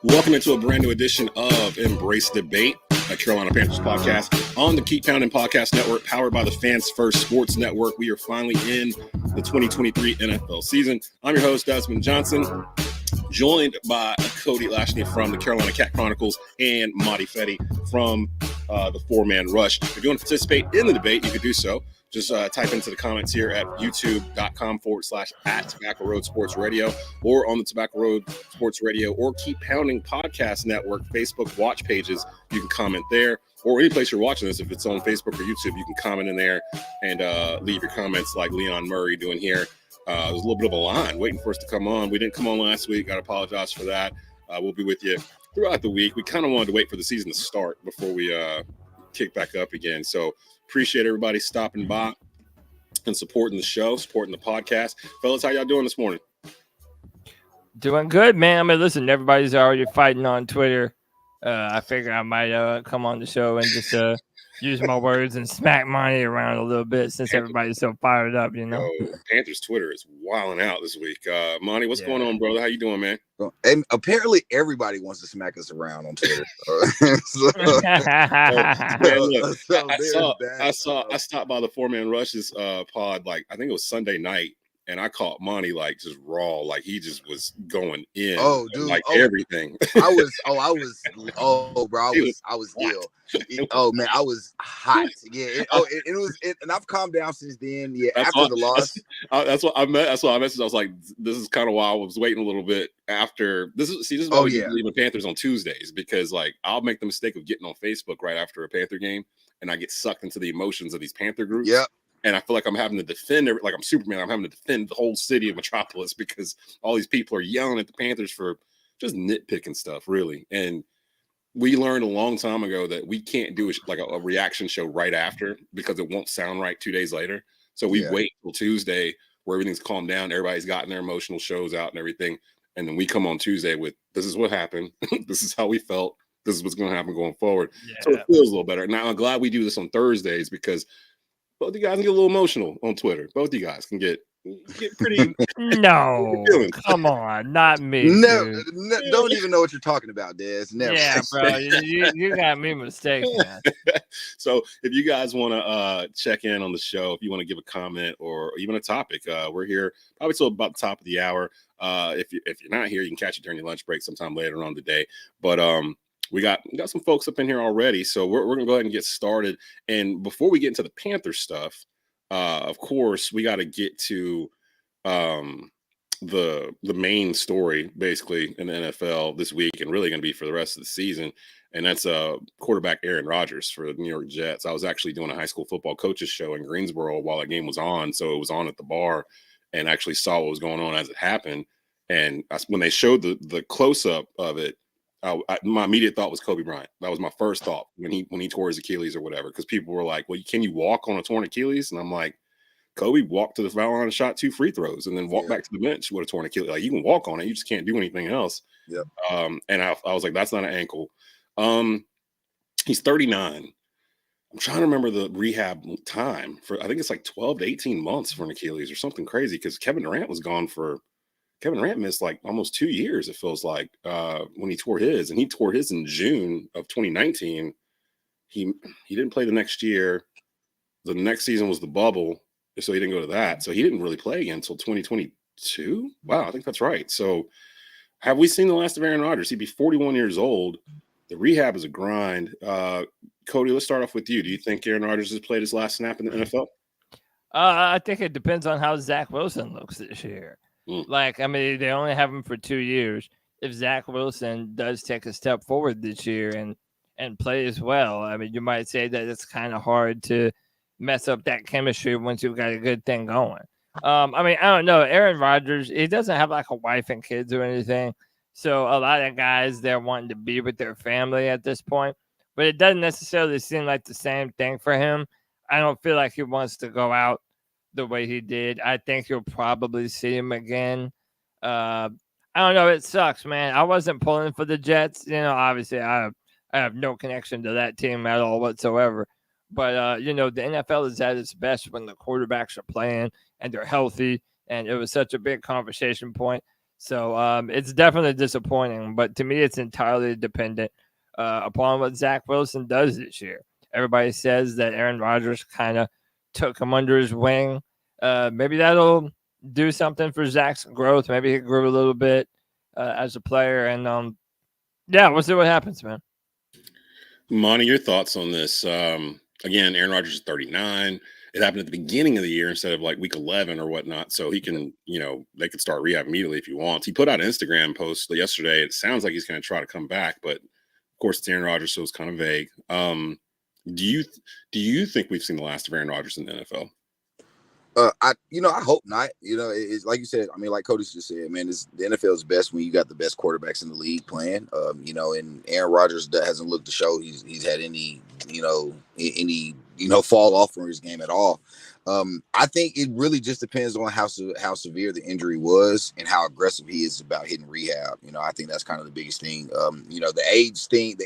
Welcome into a brand new edition of Embrace Debate, a Carolina Panthers podcast on the Keep Pounding Podcast Network, powered by the Fans First Sports Network. We are finally in the 2023 NFL season. I'm your host, Desmond Johnson, joined by Cody Lachney from the Carolina Chronicles and Monty Fetti from the Four-Man Rush. If you want to participate in the debate, you can do so. Just type into the comments here at youtube.com/@Tobacco Road Sports Radio or on the Tobacco Road Sports Radio or Keep Pounding Podcast Network Facebook watch pages. You can comment there, or any place you're watching this. If it's on Facebook or YouTube, you can comment in there and leave your comments like Leon Murray doing here. There's a little bit of a line waiting for us to come on. We didn't come on last week. Got to apologize for that. We'll be with you throughout the week. We kind of wanted to wait for the season to start before we kick back up again. So appreciate everybody stopping by and supporting the show, supporting the podcast. Fellas, how y'all doing this morning? Doing good, man. I mean, listen, everybody's already fighting on Twitter. I figure I might come on the show and just use my words and smack Monty around a little bit since everybody's so fired up, you know. Panthers Twitter is wilding out this week. Monty, what's going on, brother? How you doing, man? And apparently everybody wants to smack us around on Twitter. I stopped by the Four-Man Rushes pod, like I think it was Sunday night, and I caught Monty like just raw, like he just was going in. Oh, dude, like everything. I was ill. Oh man, I was hot. Yeah. And I've calmed down since then. Yeah, after the loss. That's what I meant. That's why I messaged. I was like, this is kind of why I was waiting a little bit after this. This is why we leave the Panthers on Tuesdays, because like I'll make the mistake of getting on Facebook right after a Panther game, and I get sucked into the emotions of these Panther groups. Yeah. And I feel like I'm having to defend, like I'm Superman. I'm having to defend the whole city of Metropolis because all these people are yelling at the Panthers for just nitpicking stuff, really. And we learned a long time ago that we can't do a reaction show right after because it won't sound right 2 days later. So we wait till Tuesday where everything's calmed down. Everybody's gotten their emotional shows out and everything. And then we come on Tuesday with, this is what happened. This is how we felt. This is what's going to happen going forward. Yeah. So it feels a little better. Now, I'm glad we do this on Thursdays because both of you guys can get a little emotional on Twitter. Both of you guys can get pretty. No, come on, not me. No, don't even know what you're talking about, Des. Never. Yeah, bro, you got me mistaken, man. So if you guys want to check in on the show, if you want to give a comment or even a topic, we're here probably till about the top of the hour. If you're not here, you can catch it during your lunch break sometime later on today. But we got some folks up in here already, so we're gonna go ahead and get started. And before we get into the Panther stuff, of course, we got to get to the main story basically in the NFL this week, and really going to be for the rest of the season. And that's quarterback Aaron Rodgers for the New York Jets. I was actually doing a high school football coaches show in Greensboro while that game was on, so it was on at the bar, and actually saw what was going on as it happened. And when they showed the close up of it, my immediate thought was Kobe Bryant. That was my first thought when he tore his Achilles or whatever, because people were like, well, can you walk on a torn Achilles? And I'm like, Kobe walked to the foul line and shot 2 free throws and then walked back to the bench with a torn Achilles. Like, you can walk on it, you just can't do anything else. Yep. And I was like, that's not an ankle. He's 39. I'm trying to remember the rehab time for, I think it's like 12 to 18 months for an Achilles or something crazy, because Kevin Durant missed like almost 2 years, it feels like, when he tore his. And he tore his in June of 2019. He didn't play the next year. The next season was the bubble, so he didn't go to that. So he didn't really play again until 2022. Wow, I think that's right. So have we seen the last of Aaron Rodgers? He'd be 41 years old. The rehab is a grind. Cody, let's start off with you. Do you think Aaron Rodgers has played his last snap in the NFL? I think it depends on how Zach Wilson looks this year. Like, I mean, they only have him for 2 years. If Zach Wilson does take a step forward this year and plays well, I mean, you might say that it's kind of hard to mess up that chemistry once you've got a good thing going. I mean, I don't know. Aaron Rodgers, he doesn't have like a wife and kids or anything. So a lot of guys, they're wanting to be with their family at this point. But it doesn't necessarily seem like the same thing for him. I don't feel like he wants to go out the way he did. I think you'll probably see him again. I don't know. It sucks, man. I wasn't pulling for the Jets. You know, obviously I have no connection to that team at all whatsoever. But, you know, the NFL is at its best when the quarterbacks are playing and they're healthy. And it was such a big conversation point. So it's definitely disappointing. But to me, it's entirely dependent upon what Zach Wilson does this year. Everybody says that Aaron Rodgers kind of took him under his wing. Maybe that'll do something for Zach's growth. Maybe he grew a little bit as a player. And yeah, we'll see what happens, man. Monty, your thoughts on this? Again, Aaron Rodgers is 39. It happened at the beginning of the year instead of like week 11 or whatnot. So he can, they could start rehab immediately if he wants. He put out an Instagram post yesterday. It sounds like he's going to try to come back, but of course it's Aaron Rodgers, so it's kind of vague. Do you think we've seen the last of Aaron Rodgers in the NFL? I hope not. It's like you said. I mean, like Cody just said, man, the NFL is best when you got the best quarterbacks in the league playing. And Aaron Rodgers hasn't looked to show he's had any fall off from his game at all. I think it really just depends on how severe the injury was and how aggressive he is about hitting rehab. I think that's kind of the biggest thing. The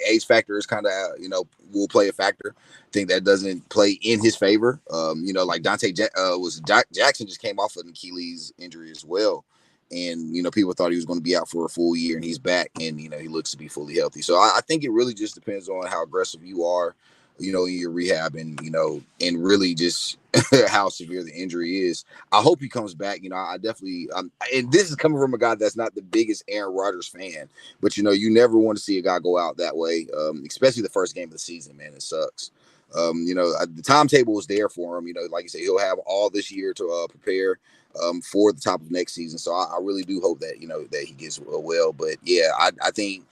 age factor is kind of, will play a factor. I think that doesn't play in his favor. Like Jackson just came off an Achilles injury as well. And, people thought he was going to be out for a full year and he's back and, he looks to be fully healthy. So I think it really just depends on how aggressive you are, in your rehab and, and really just how severe the injury is. I hope he comes back. I definitely, and this is coming from a guy that's not the biggest Aaron Rodgers fan, but, you never want to see a guy go out that way, especially the first game of the season, man. It sucks. The timetable was there for him. Like you said, he'll have all this year to prepare for the top of next season. So I really do hope that, that he gets well. But yeah, I think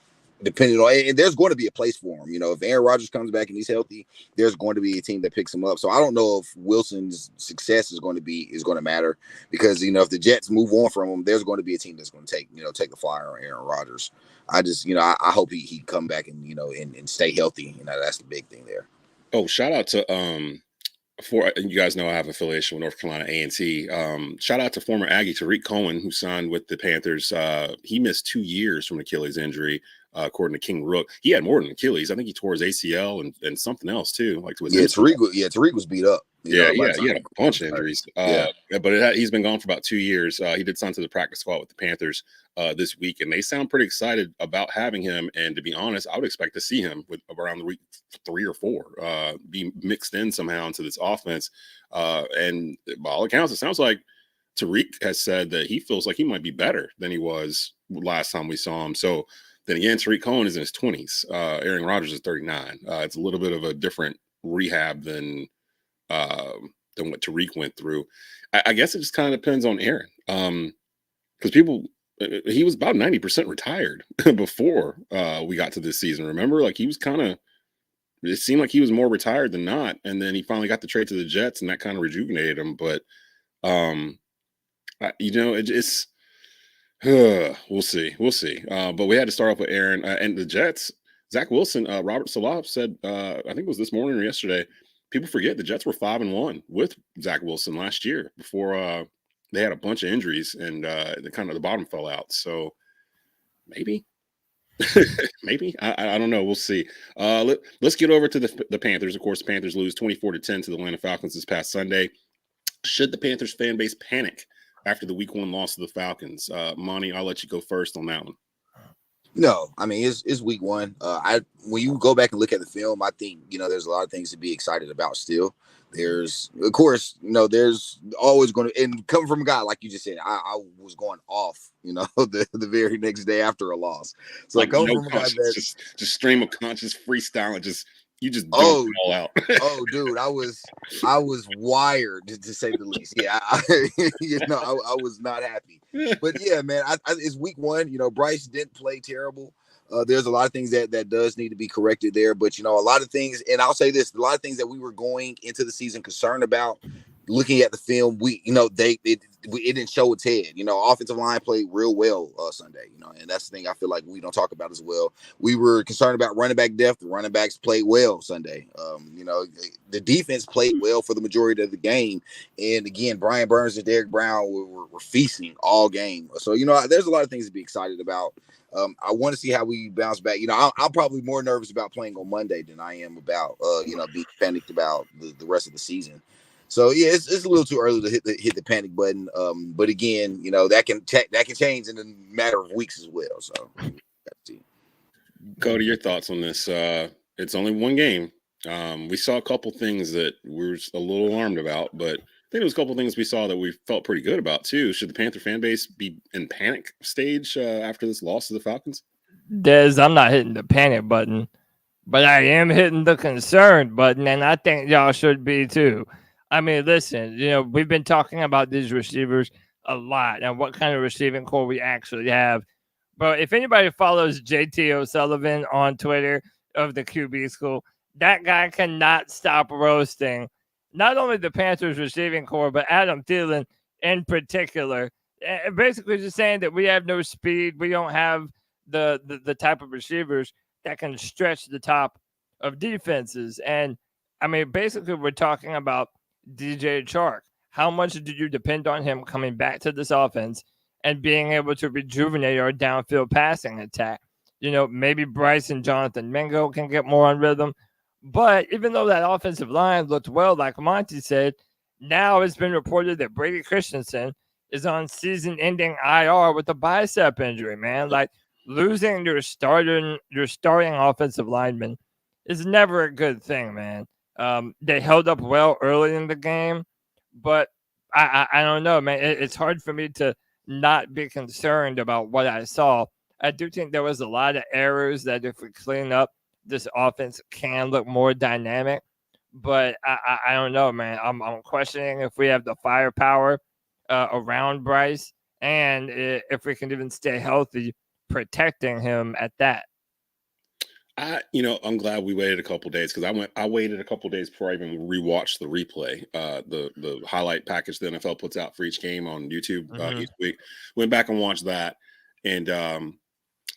depending on, and there's going to be a place for him. If Aaron Rodgers comes back and he's healthy, there's going to be a team that picks him up. So I don't know if Wilson's success is going to matter because, if the Jets move on from him, there's going to be a team that's going to take the flyer on Aaron Rodgers. I just, I hope he come back and, and stay healthy. That's the big thing there. Oh, shout out to for you guys know I have affiliation with North Carolina A&T. Shout out to former Aggie Tariq Cohen, who signed with the Panthers. He missed 2 years from an Achilles injury, according to King Rook. He had more than Achilles. I think he tore his ACL and something else too. Like to his Tariq was beat up. He had a bunch of injuries. But he's been gone for about 2 years. He did sign to the practice squad with the Panthers this week, and they sound pretty excited about having him. And to be honest, I would expect to see him with around the week 3 or 4 be mixed in somehow into this offense. And by all accounts, it sounds like Tariq has said that he feels like he might be better than he was last time we saw him. So then again, Tariq Cohen is in his 20s. Aaron Rodgers is 39. It's a little bit of a different rehab than what Tariq went through. I guess it just kind of depends on Aaron. Because he was about 90% retired before we got to this season. Remember, like he was it seemed like he was more retired than not. And then he finally got the trade to the Jets and that kind of rejuvenated him. But, it's we'll see. But we had to start off with Aaron and the Jets. Zach Wilson, Robert Salah said, I think it was this morning or yesterday, people forget the Jets were 5-1 with Zach Wilson last year before they had a bunch of injuries and the bottom fell out. So maybe I don't know. We'll see. Let's get over to the Panthers. Of course, the Panthers lose 24-10 to the Atlanta Falcons this past Sunday. Should the Panthers fan base panic after the week 1 loss to the Falcons? Monty, I'll let you go first on that one. No, I mean it's week 1. When you go back and look at the film, I think there's a lot of things to be excited about still. There's, of course, there's always going to, and coming from a guy like you just said, I was going off, the very next day after a loss. So like coming no from a guy that just stream of conscious freestyle and you just dump it all out. Oh, dude, I was wired to say the least. Yeah, I was not happy. But yeah, man, it's week 1. Bryce didn't play terrible. There's a lot of things that does need to be corrected there, but a lot of things, and I'll say this: a lot of things that we were going into the season concerned about, looking at the film, it didn't show its head. Offensive line played real well Sunday. And that's the thing I feel like we don't talk about as well. We were concerned about running back depth. The running backs played well Sunday. The defense played well for the majority of the game. And again, Brian Burns and Derek Brown were feasting all game. So there's a lot of things to be excited about. I want to see how we bounce back. I'm probably more nervous about playing on Monday than I am about, being panicked about the rest of the season. So yeah, it's a little too early to hit the panic button. But again, that can change in a matter of weeks as well. So, Cody, your thoughts on this? It's only one game. We saw a couple things that we were a little alarmed about, but I think there was a couple things we saw that we felt pretty good about too. Should the Panther fan base be in panic stage after this loss to the Falcons? Des, I'm not hitting the panic button, but I am hitting the concern button, and I think y'all should be too. I mean, listen, we've been talking about these receivers a lot and what kind of receiving core we actually have. But if anybody follows JT O'Sullivan on Twitter of the QB school, that guy cannot stop roasting not only the Panthers receiving core, but Adam Thielen in particular. Basically just saying that we have no speed. We don't have the type of receivers that can stretch the top of defenses. And, I mean, basically we're talking about DJ Chark. How much do you depend on him coming back to this offense and being able to rejuvenate our downfield passing attack? Maybe Bryce and Jonathan Mingo can get more on rhythm. But even though that offensive line looked well, like Monty said, now it's been reported that Brady Christensen is on season-ending IR with a bicep injury, man. Like, losing your starting offensive lineman is never a good thing, man. They held up well early in the game, but I don't know, man. It's hard for me to not be concerned about what I saw. I do think there was a lot of errors that if we clean up, this offense can look more dynamic. But I don't know, man. I'm questioning if we have the firepower around Bryce and if we can even stay healthy, protecting him at that. I'm glad we waited a couple days because I waited a couple days before I even rewatched the replay, the highlight package the NFL puts out for each game on YouTube each week. Went back and watched that, and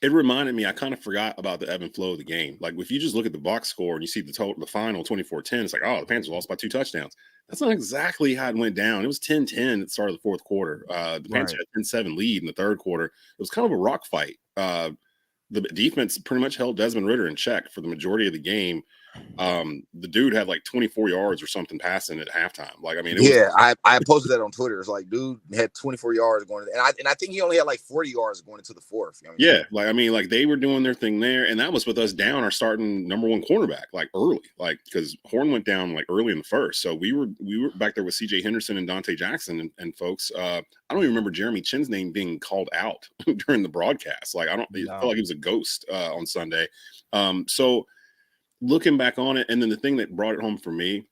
it reminded me. I kind of forgot about the ebb and flow of the game. Like if you just look at the box score and you see the final 24-10, it's like, oh, the Panthers lost by 2 touchdowns. That's not exactly how it went down. It was 10-10 at the start of the fourth quarter. The Panthers had 10-7 lead in the third quarter. It was kind of a rock fight. The defense pretty much held Desmond Ridder in check for the majority of the game. The dude had like 24 yards or something passing at halftime. Like, I mean, I posted that on Twitter. It's like, dude had 24 yards going, and I think he only had like 40 yards going into the fourth. Like they were doing their thing there, and that was with us down our starting number one cornerback like early, like because Horn went down like early in the first. So we were back there with C.J. Henderson and Dante Jackson and folks. I don't even remember Jeremy Chin's name being called out during the broadcast. Like I felt like he was a ghost on Sunday. So. Looking back on it, and then the thing that brought it home for me,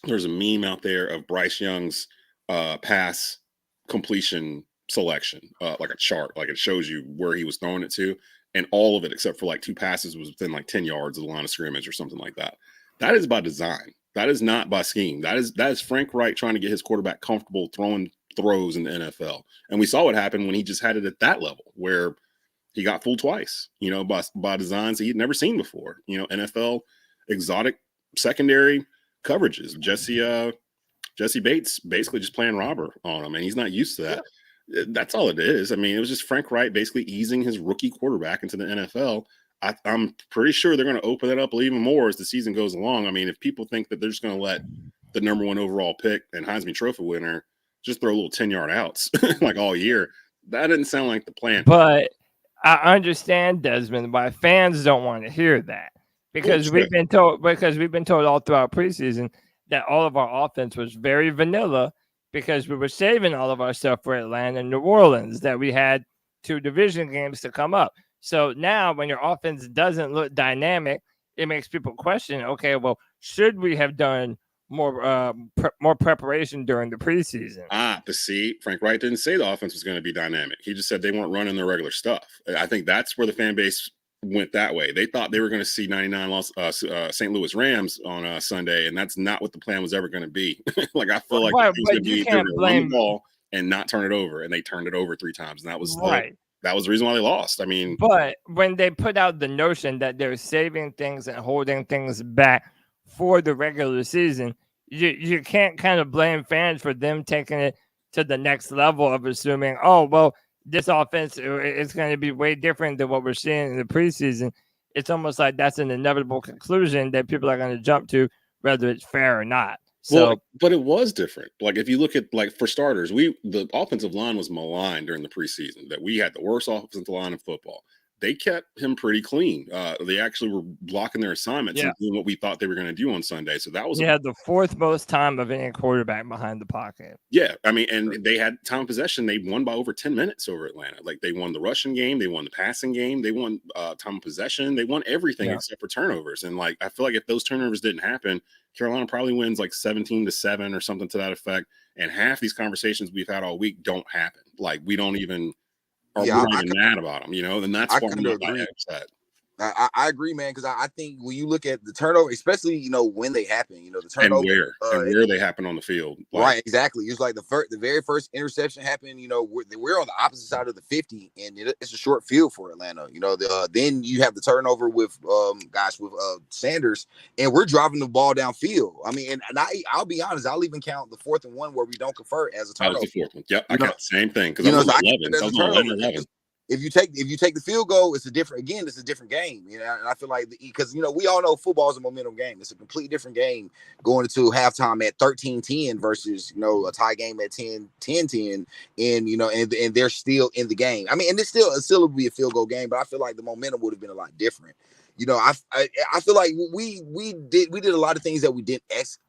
there's a meme out there of Bryce Young's pass completion selection, like a chart, like it shows you where he was throwing it to, and all of it except for like 2 passes was within like 10 yards of the line of scrimmage or something like that. That is by design. That is not by scheme. That is Frank Reich trying to get his quarterback comfortable throwing throws in the NFL. And we saw what happened when he just had it at that level where he got fooled twice, by designs that he'd never seen before. NFL exotic secondary coverages. Jesse Bates basically just playing robber on him, and he's not used to that. Yeah. That's all it is. I mean, it was just Frank Reich basically easing his rookie quarterback into the NFL. I'm pretty sure they're going to open it up even more as the season goes along. I mean, if people think that they're just going to let the number 1 overall pick and Heisman Trophy winner just throw little 10-yard outs like all year, that didn't sound like the plan. But I understand, Desmond, why fans don't want to hear that because we've been told all throughout preseason that all of our offense was very vanilla because we were saving all of our stuff for Atlanta and New Orleans, that we had 2 division games to come up. So now when your offense doesn't look dynamic, it makes people question, okay, well, should we have done more preparation during the preseason? But see, Frank Reich didn't say the offense was going to be dynamic. He just said they weren't running their regular stuff. I think that's where the fan base went that way. They thought they were going to see 99 St. Louis Rams on Sunday, and that's not what the plan was ever going to be. Like I feel like it was going to be run the ball and not turn it over, and they turned it over 3 times, and that was that was the reason why they lost. I mean, but when they put out the notion that they're saving things and holding things back for the regular season, you can't kind of blame fans for them taking it to the next level of assuming, oh, well, this offense is going to be way different than what we're seeing in the preseason. It's almost like that's an inevitable conclusion that people are going to jump to, whether it's fair or not. So, well, but it was different. Like if you look at like for starters, the offensive line was maligned during the preseason that we had the worst offensive line in football. They kept him pretty clean. They actually were blocking their assignments and doing what we thought they were going to do on Sunday. So that was he had the fourth most time of any quarterback behind the pocket. Yeah, I mean, and they had time of possession. They won by over 10 minutes over Atlanta. Like they won the rushing game, they won the passing game, they won time of possession, they won everything except for turnovers. And like I feel like if those turnovers didn't happen, Carolina probably wins like 17-7 or something to that effect. And half these conversations we've had all week don't happen. Like we don't even we're not even mad about them, and that's why I'm not upset. I agree, man, because I think when you look at the turnover, especially when they happen, the turnover and where they happen on the field, right? Exactly. It's like the very first interception happened. We're on the opposite side of the 50, and it's a short field for Atlanta. Then you have the turnover with Sanders, and we're driving the ball downfield. I mean, and I'll be honest, I'll even count the 4th and 1 where we don't convert as a turnover. That was the 4th one. Yep, I got the same thing because I was 11. If you take the field goal, it's a different game. And I feel like because we all know football is a momentum game. It's a completely different game going into halftime at 13-10 versus a tie game at 10-10, and they're still in the game. I mean, and it still would be a field goal game, but I feel like the momentum would have been a lot different. I feel like we did a lot of things that we didn't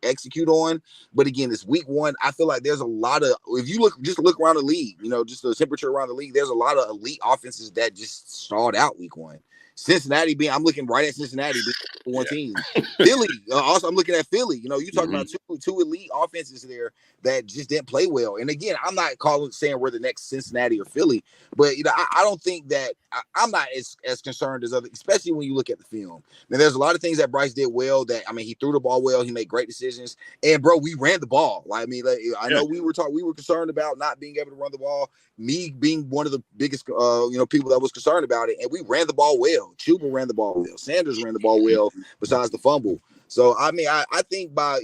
execute on, but again, it's week 1. I feel like there's a lot of, if you look around the league, just the temperature around the league, there's a lot of elite offenses that just stalled out week 1. Cincinnati I'm looking right at Cincinnati being one team. Philly, also I'm looking at Philly. You talking about two elite offenses there that just didn't play well. And again, I'm not saying we're the next Cincinnati or Philly, but I don't think that I'm not as concerned as other, especially when you look at the film. Now, there's a lot of things that Bryce did well. He threw the ball well. He made great decisions. And bro, we ran the ball. I know we were concerned about not being able to run the ball. Me being one of the biggest, people that was concerned about it, and we ran the ball well. Chuba ran the ball well. Sanders ran the ball well. Besides the fumble. So I think by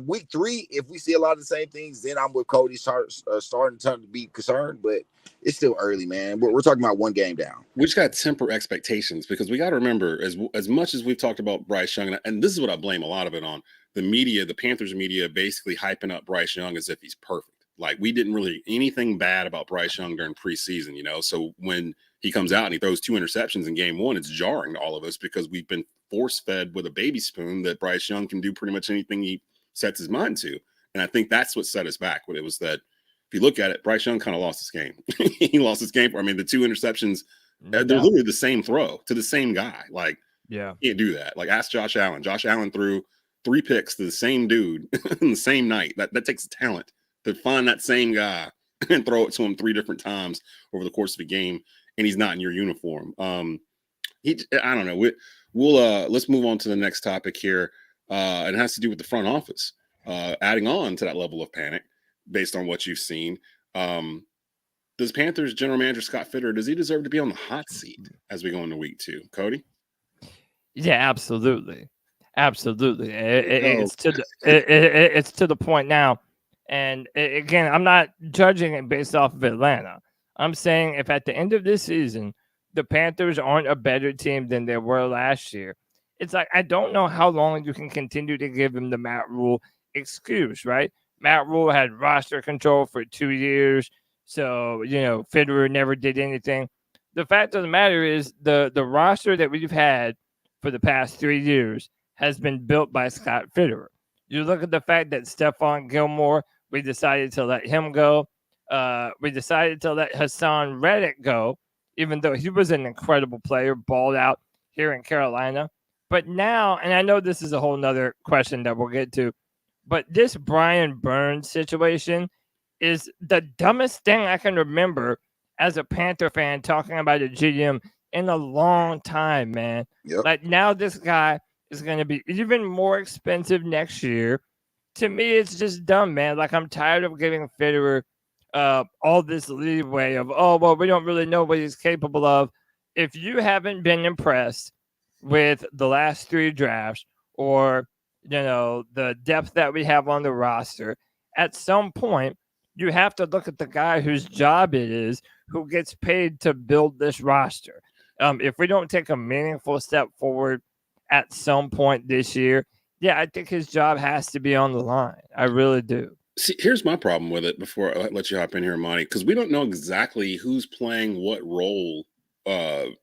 week 3, if we see a lot of the same things, then I'm with Cody starting to be concerned. But it's still early, man. We're talking about one game down. We just got to temper expectations because we got to remember, as much as we've talked about Bryce Young, and this is what I blame a lot of it on, the media, the Panthers media, basically hyping up Bryce Young as if he's perfect. Like we didn't really anything bad about Bryce Young during preseason, So when he comes out and he throws 2 interceptions in game 1, it's jarring to all of us because we've been force-fed with a baby spoon that Bryce Young can do pretty much anything he sets his mind to. And I think that's what set us back. It was that if you look at it, Bryce Young kind of lost his game. He lost his game. The 2 interceptions, they're literally the same throw to the same guy. Like, you can't do that. Like, ask Josh Allen. Josh Allen threw 3 picks to the same dude in the same night. That takes talent to find that same guy and throw it to him 3 different times over the course of a game, and he's not in your uniform. I don't know. We'll let's move on to the next topic here. It has to do with the front office, adding on to that level of panic based on what you've seen. Does Panthers general manager Scott Fitterer, does he deserve to be on the hot seat as we go into week 2? Cody? Yeah, absolutely. Absolutely. It's to the point now. And again, I'm not judging it based off of Atlanta. I'm saying if at the end of this season, the Panthers aren't a better team than they were last year, it's like, I don't know how long you can continue to give him the Matt Rule excuse, right? Matt Rule had roster control for 2 years. So, Fitterer never did anything. The fact of the matter is the roster that we've had for the past 3 years has been built by Scott Fitterer. You look at the fact that Stephon Gilmore, we decided to let him go. We decided to let Hassan Reddick go, even though he was an incredible player, balled out here in Carolina. But now, and I know this is a whole nother question that we'll get to, but this Brian Burns situation is the dumbest thing I can remember as a Panther fan talking about a GM in a long time, man. Yep. Like, now this guy is going to be even more expensive next year. To me, it's just dumb, man. Like, I'm tired of giving Fitterer all this leeway of, we don't really know what he's capable of. If you haven't been impressed with the last 3 drafts or, the depth that we have on the roster, at some point, you have to look at the guy whose job it is, who gets paid to build this roster. If we don't take a meaningful step forward at some point this year, Yeah, I think his job has to be on the line. I really do. See, here's my problem with it before I let you hop in here, Monty, because we don't know exactly who's playing what role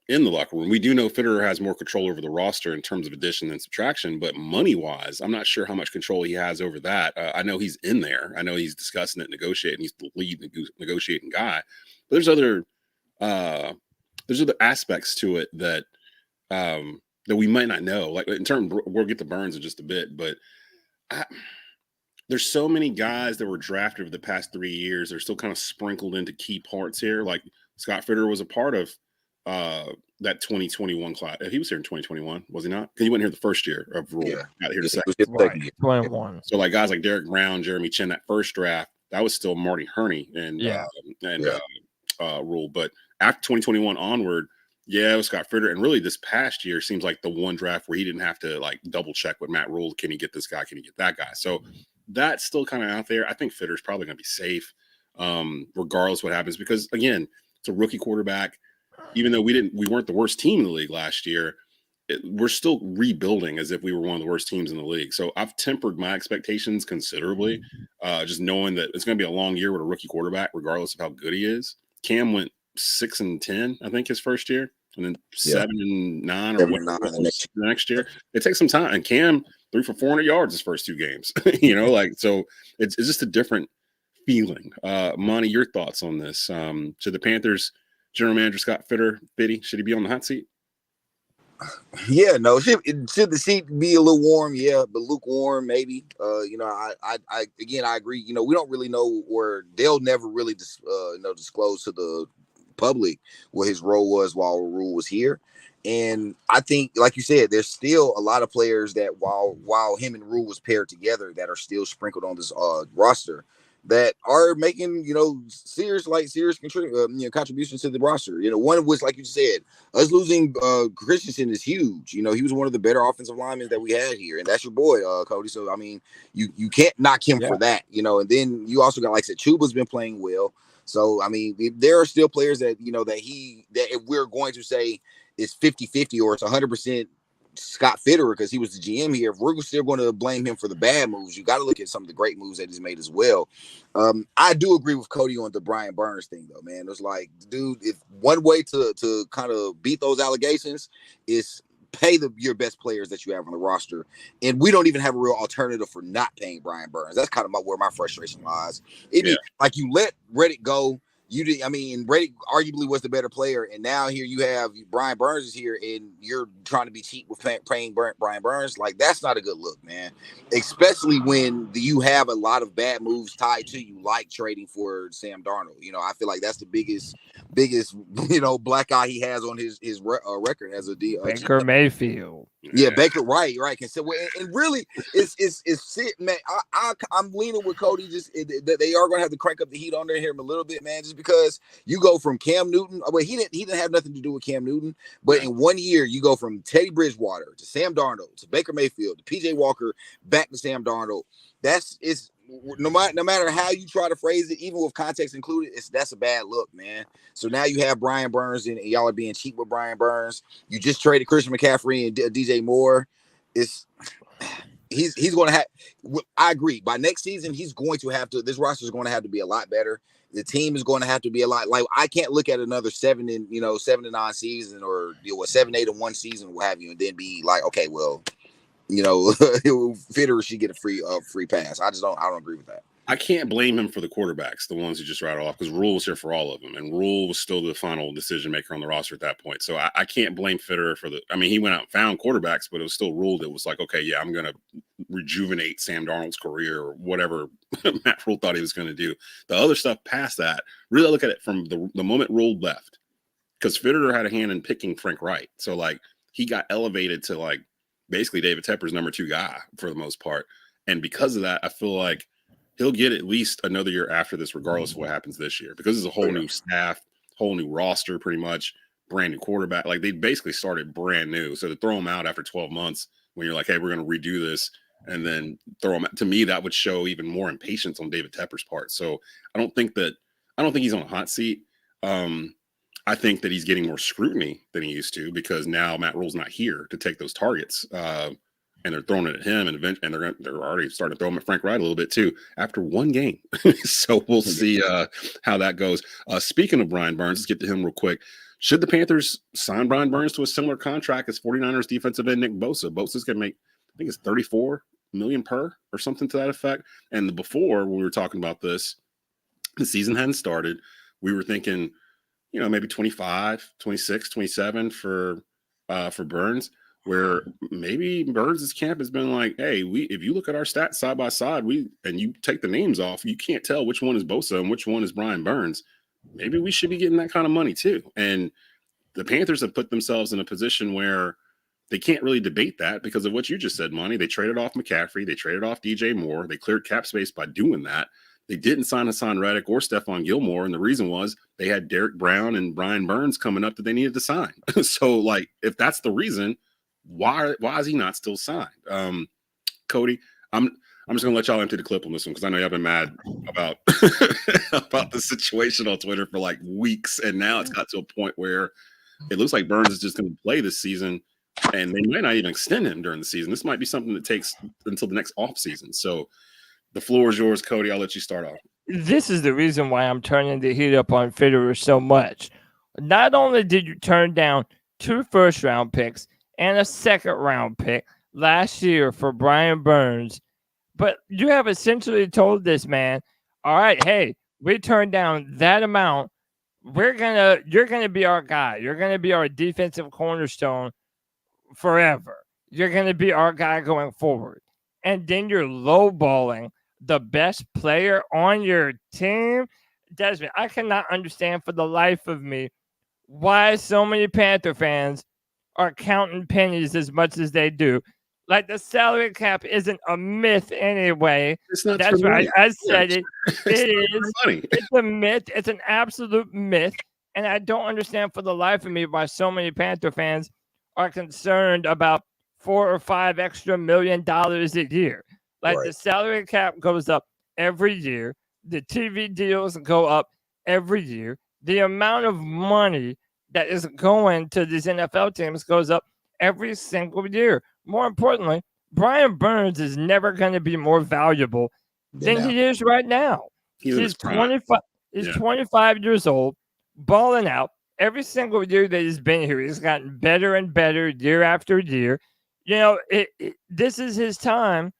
in the locker room. We do know Fitterer has more control over the roster in terms of addition than subtraction, but money-wise, I'm not sure how much control he has over that. I know he's in there. I know he's discussing it, negotiating. He's the lead negotiating guy. But there's other aspects to it that that we might not know. Like in terms, we'll get to Burns in just a bit, but there's so many guys that were drafted over the past 3 years. They're still kind of sprinkled into key parts here. Like Scott Fitterer was a part of that 2021 class. He was here in 2021, was he not? Because he went here the first year of Rule. Yeah. Got here the second. Right. 21. So like guys like Derek Brown, Jeremy Chin, that first draft, that was still Marty Herney and Rule. But after 2021 onward, yeah, it was Scott Fitterer. And really this past year seems like the one draft where he didn't have to like double check with Matt Rule. Can he get this guy? Can he get that guy? So that's still kind of out there. I think Fitterer's probably going to be safe, regardless what happens, because again, it's a rookie quarterback. Even though we weren't the worst team in the league last year, we're still rebuilding as if we were one of the worst teams in the league. So I've tempered my expectations considerably, just knowing that it's going to be a long year with a rookie quarterback, regardless of how good he is. Cam went 6-10, I think, his first year, and then 7-9 or whatever the next year. It takes some time. And Cam 3 for 400 yards his first 2 games. So it's just a different feeling. Monty, your thoughts on this? Should the Panthers general manager Scott Fitterer, should he be on the hot seat? Yeah, no. Should the seat be a little warm? Yeah, but lukewarm maybe. I agree. We don't really know, or they'll never really disclose to the public what his role was while Rule was here. And I think, like you said, there's still a lot of players that while him and Rule was paired together that are still sprinkled on this roster that are making serious contributions to the roster. One of which, like you said, us losing Christensen is huge. He was one of the better offensive linemen that we had here, and that's your boy Cody. So I mean, you can't knock him for that. And then you also got, like I said, Chuba's been playing well. So I mean, there are still players that that if we're going to say it's 50-50 or it's 100% Scott Fitterer because he was the GM here, if we're still going to blame him for the bad moves, you got to look at some of the great moves that he's made as well. I do agree with Cody on the Brian Burns thing, though, man. It's like, dude, if one way to kind of beat those allegations is pay your best players that you have on the roster, and we don't even have a real alternative for not paying Brian Burns. That's kind of where my frustration lies. It'd be like you let Reddick go. Reddick arguably was the better player, and now here you have Brian Burns is here, and you're trying to be cheap with paying Brian Burns. Like, that's not a good look, man. Especially when you have a lot of bad moves tied to you, like trading for Sam Darnold. I feel like that's the biggest black eye he has on his record as a Baker Mayfield. Yeah, Baker, right. And really, it's man. I'm leaning with Cody. Just they are going to have to crank up the heat on him a little bit, man. Just because you go from Cam Newton, well, he didn't have nothing to do with Cam Newton, but in 1 year you go from Teddy Bridgewater to Sam Darnold to Baker Mayfield to PJ Walker back to Sam Darnold. It's no matter how you try to phrase it, even with context included, that's a bad look, man. So now you have Brian Burns, and y'all are being cheap with Brian Burns. You just traded Christian McCaffrey and DJ Moore. He's going to have. I agree. By next season, he's going to have to. This roster is going to have to be a lot better. The team is going to have to be a lot. Like, I can't look at another 7-9 season or 7-8-1 season, what have you, and then be like, okay, well, Fitterer should get a free pass. I don't agree with that. I can't blame him for the quarterbacks, the ones who just rattled off, because Rule was here for all of them, and Rule was still the final decision maker on the roster at that point. So I can't blame Fitterer for he went out and found quarterbacks, but it was still Rule that was like, okay, yeah, I'm going to rejuvenate Sam Darnold's career or whatever Matt Rule thought he was going to do. The other stuff past that, really look at it from the moment Rule left, because Fitterer had a hand in picking Frank Wright. So like he got elevated to like basically David Tepper's number 2 guy for the most part. And because of that, I feel like he'll get at least another year after this, regardless of what happens this year, because it's a whole new staff, whole new roster, pretty much brand new quarterback. Like, they basically started brand new. So to throw him out after 12 months when you're like, hey, we're going to redo this and then throw him out, to me, that would show even more impatience on David Tepper's part. So I don't think he's on a hot seat. I think that he's getting more scrutiny than he used to, because now Matt Rule's not here to take those targets. and they're throwing it at him, and they're already starting to throw him at Frank Wright a little bit too after one game. So we'll see how that goes. Speaking of Brian Burns, let's get to him real quick. Should the Panthers sign Brian Burns to a similar contract as 49ers defensive end Nick Bosa? Bosa's going to make, I think it's $34 million per or something to that effect. And before, when we were talking about this, the season hadn't started. We were thinking, maybe 25, 26, 27 for Burns, where maybe Burns' camp has been like, hey, if you look at our stats side by side, and you take the names off, you can't tell which one is Bosa and which one is Brian Burns. Maybe we should be getting that kind of money too. And the Panthers have put themselves in a position where they can't really debate that because of what you just said, Monty. They traded off McCaffrey. They traded off DJ Moore. They cleared cap space by doing that. They didn't sign Hassan Reddick or Stephon Gilmore, and the reason was they had Derek Brown and Brian Burns coming up that they needed to sign. So, if that's the reason, why is he not still signed? Cody, I'm just gonna let y'all empty the clip on this one because I know y'all been mad about about the situation on Twitter for weeks, and now it's got to a point where it looks like Burns is just going to play this season, and they might not even extend him during the season. This might be something that takes until the next off season. So. The floor is yours, Cody. I'll let you start off. This is the reason why I'm turning the heat up on Fitterer so much. Not only did you turn down 2 first-round picks and a second-round pick last year for Brian Burns, but you have essentially told this man, all right, hey, we turned down that amount. You're gonna be our guy. You're gonna be our defensive cornerstone forever. You're gonna be our guy going forward. And then you're lowballing the best player on your team. Desmond, I cannot understand for the life of me why so many Panther fans are counting pennies as much as they do. The salary cap isn't a myth anyway. It's not. That's right. I said it. It is. Money. It's a myth. It's an absolute myth. And I don't understand for the life of me why so many Panther fans are concerned about $4 or $5 extra million a year. Right. The salary cap goes up every year. The TV deals go up every year. The amount of money that is going to these NFL teams goes up every single year. More importantly, Brian Burns is never going to be more valuable than he is right now. He's 25. He's 25 years old, balling out. Every single year that he's been here, he's gotten better and better year after year. This is his time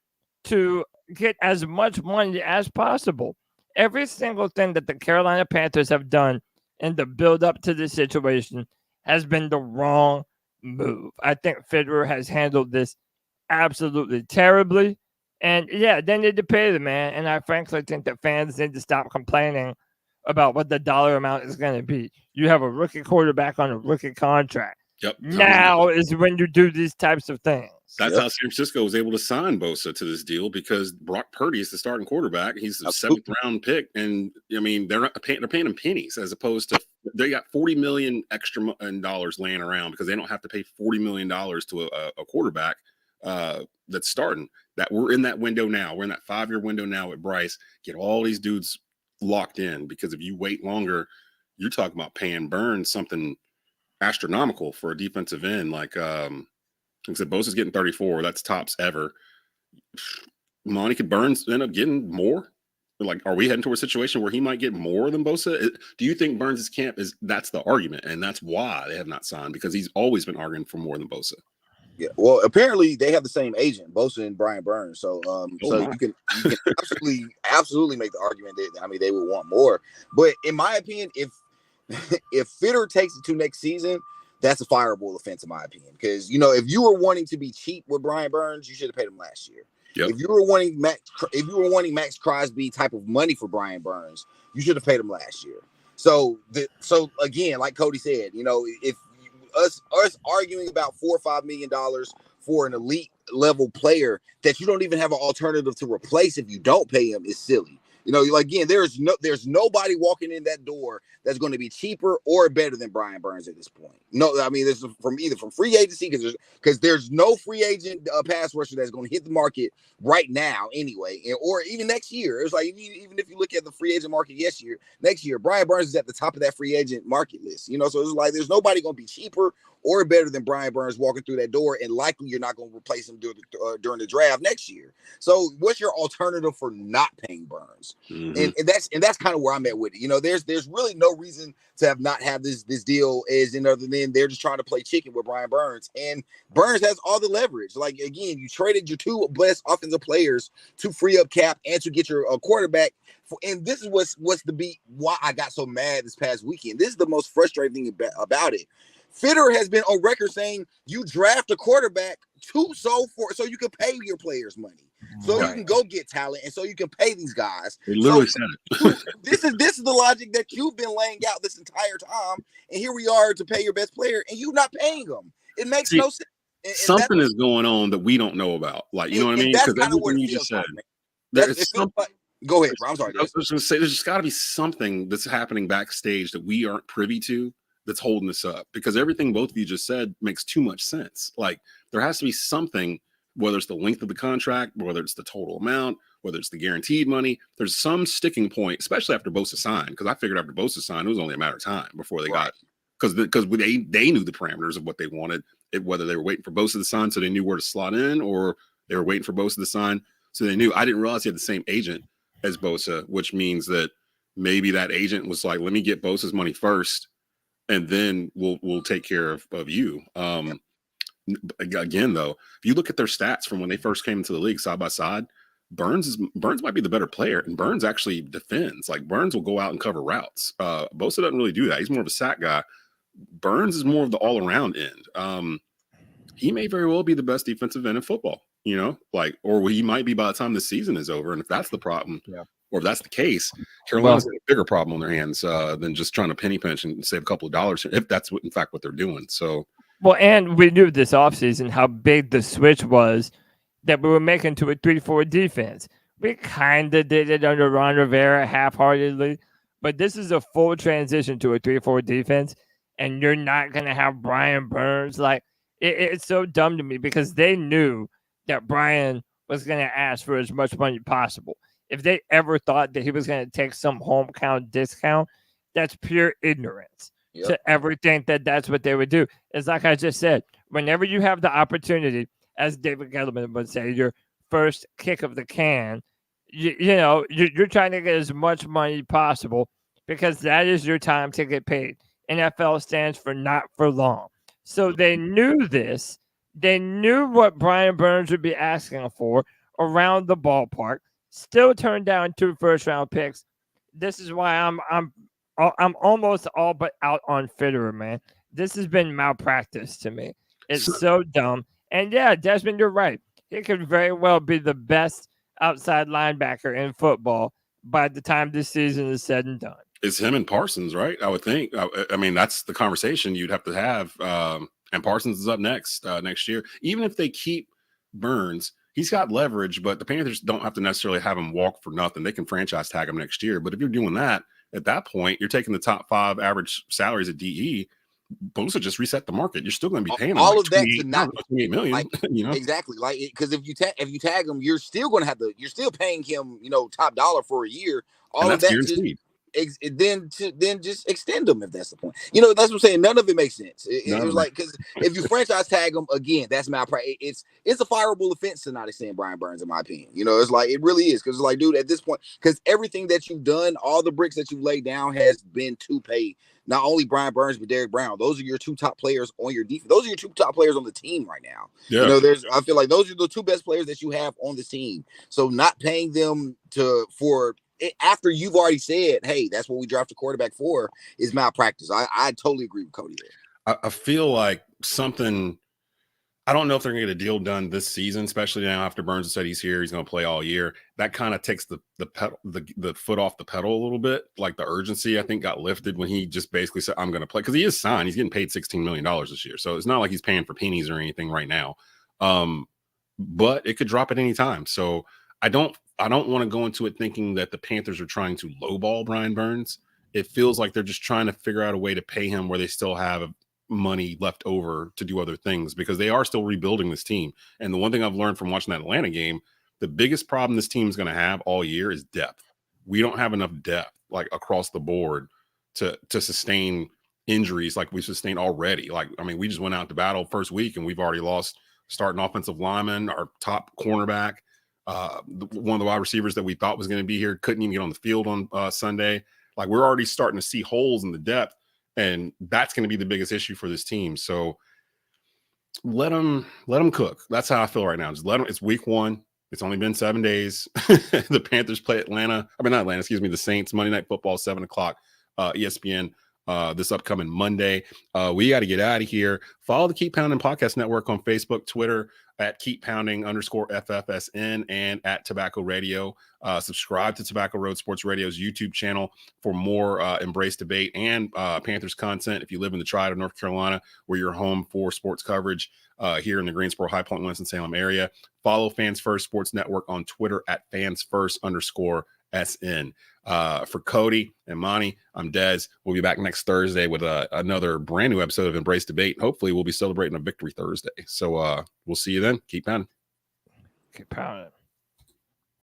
to get as much money as possible. Every single thing that the Carolina Panthers have done in the build up to this situation has been the wrong move. I think Fitterer has handled this absolutely terribly. And they need to pay the man. And I frankly think that fans need to stop complaining about what the dollar amount is going to be. You have a rookie quarterback on a rookie contract. Yep. Now is when you do these types of things. That's how San Francisco was able to sign Bosa to this deal because Brock Purdy is the starting quarterback. He's the 7th round pick, and they're paying him pennies as opposed to they got $40 million extra dollars laying around because they don't have to pay $40 million to a quarterback that's starting. That we're in that window now. We're in that 5-year window now with Bryce. Get all these dudes locked in because if you wait longer, you're talking about paying Burns something astronomical for a defensive end. Like I said, Bosa's getting 34. That's tops ever. Monty, could Burns end up getting more? Are we heading to a situation where he might get more than Bosa? Do you think Burns' camp that's the argument, and that's why they have not signed because he's always been arguing for more than Bosa? Yeah, well, apparently they have the same agent, Bosa and Brian Burns. So, you can absolutely make the argument that they would want more. But in my opinion, if Fitterer takes it to next season, that's a fireable offense in my opinion. Because if you were wanting to be cheap with Brian Burns, you should have paid him last year. Yep. If you were wanting Max Crosby type of money for Brian Burns, you should have paid him last year. So again, like Cody said, if us arguing about $4 or $5 million for an elite level player that you don't even have an alternative to replace if you don't pay him is silly. You know, like, again, there's nobody walking in that door that's going to be cheaper or better than Brian Burns at this point. No, I mean, this is from free agency, because there's no free agent pass rusher that's going to hit the market right now anyway, or even next year. It's like, even if you look at the free agent market next year, Brian Burns is at the top of that free agent market list. You know, so it's like there's nobody going to be cheaper or better than Brian Burns walking through that door, and likely you're not going to replace him during the draft next year. So what's your alternative for not paying Burns? Mm-hmm. And that's kind of where I'm at with it. You know, there's really no reason to not have this deal other than they're just trying to play chicken with Brian Burns, and Burns has all the leverage. Like, again, you traded your two best offensive players to free up cap and to get your quarterback. And this is why I got so mad this past weekend. This is the most frustrating thing about it. Fitterer has been on record saying you draft a quarterback so you can pay your players money, so you can go get talent, and so you can pay these guys. They literally said it. This is the logic that you've been laying out this entire time, and here we are to pay your best player, and you're not paying them. It makes no sense. And something is going on that we don't know about. Like, you know what I mean? Because everything you just said. Go ahead, bro. I'm sorry. I was going to say, there's just got to be something that's happening backstage that we aren't privy to that's holding us up, because everything both of you just said makes too much sense. Like, there has to be something, whether it's the length of the contract, whether it's the total amount, whether it's the guaranteed money. There's some sticking point, especially after Bosa signed, because I figured after Bosa signed, it was only a matter of time before they got, because they knew the parameters of what they wanted, whether they were waiting for Bosa to sign so they knew where to slot in, or they were waiting for Bosa to sign so they knew. I didn't realize he had the same agent as Bosa, which means that maybe that agent was like, let me get Bosa's money first, and then we'll take care of you. Again, though, if you look at their stats from when they first came into the league side by side, Burns might be the better player, and Burns actually defends. Like, Burns will go out and cover routes. Bosa doesn't really do that. He's more of a sack guy. Burns is more of the all-around end. He may very well be the best defensive end in football, you know, like, or he might be by the time the season is over. And if that's the problem, or if that's the case, Carolina's got a bigger problem on their hands than just trying to penny pinch and save a couple of dollars, if that's in fact what they're doing. So, well, and we knew this offseason how big the switch was that we were making to a 3-4 defense. We kind of did it under Ron Rivera half-heartedly, but this is a full transition to a 3-4 defense, and you're not going to have Brian Burns. Like, it's so dumb to me, because they knew that Brian was going to ask for as much money possible. If they ever thought that he was going to take some hometown discount, that's pure ignorance to ever think that that's what they would do. It's like I just said, whenever you have the opportunity, as David Gettleman would say, your first kick of the can, you're trying to get as much money possible, because that is your time to get paid. NFL stands for not for long. So they knew this. They knew what Brian Burns would be asking for around the ballpark. Still turned down 2 first-round picks. This is why I'm almost all but out on Fitterer, man. This has been malpractice to me. It's so dumb. And yeah, Desmond, you're right. He could very well be the best outside linebacker in football by the time this season is said and done. It's him and Parsons, right? I would think. I mean, that's the conversation you'd have to have. And Parsons is up next year. Even if they keep Burns, he's got leverage, but the Panthers don't have to necessarily have him walk for nothing. They can franchise tag him next year. But if you're doing that, at that point, you're taking the top 5 average salaries at DE. Bosa just reset the market. You're still going to be paying all of that to not $28 million. Like, you know, exactly. Like, because if you tag him, you're still going to have you're still paying him, top dollar for a year. All of that guaranteed. Then just extend them if that's the point. That's what I'm saying. None of it makes sense. It was like, because if you franchise tag them again, that's malpractice. It's a fireable offense to not extend Brian Burns, in my opinion. It's like, it really is, because it's like, dude, at this point, because everything that you've done, all the bricks that you've laid down has been to pay not only Brian Burns but Derrick Brown. Those are your 2 top players on your defense. Those are your 2 top players on the team right now. Yeah. I feel like those are the 2 best players that you have on the team. So not paying them for after you've already said, hey, that's what we draft a quarterback for, is malpractice. I totally agree with Cody there. I feel like something, I don't know if they're going to get a deal done this season, especially now after Burns said he's here, he's going to play all year. That kind of takes the foot off the pedal a little bit. Like, the urgency, I think, got lifted when he just basically said, I'm going to play, because he is signed. He's getting paid $16 million this year. So it's not like he's paying for pennies or anything right now. But it could drop at any time. So I don't I don't want to go into it thinking that the Panthers are trying to lowball Brian Burns. It feels like they're just trying to figure out a way to pay him where they still have money left over to do other things, because they are still rebuilding this team. And the one thing I've learned from watching that Atlanta game, the biggest problem this team is going to have all year is depth. We don't have enough depth like across the board to sustain injuries like we sustained already. Like, I mean, we just went out to battle first week and we've already lost starting offensive lineman, our top cornerback, one of the wide receivers that we thought was going to be here couldn't even get on the field on Sunday. Like, we're already starting to see holes in the depth, and that's going to be the biggest issue for this team. So let them cook. That's how I feel right now. Just let them. It's week 1. It's only been 7 days. The Panthers play the Saints Monday Night Football, 7:00, ESPN. This upcoming Monday. We got to get out of here. Follow the Keep Pounding Podcast Network on Facebook, Twitter at @keeppounding_FFSN and at Tobacco Radio. Subscribe to Tobacco Road Sports Radio's YouTube channel for more Embrace Debate and Panthers content. If you live in the Triad of North Carolina, where you're home for sports coverage here in the Greensboro, High Point, Winston-Salem area, follow Fans First Sports Network on Twitter at @fansfirst_SN. For Cody and Monty, I'm Dez. We'll be back next Thursday with another brand new episode of Embrace Debate. Hopefully we'll be celebrating a victory Thursday. So we'll see you then. Keep pounding. Keep pounding.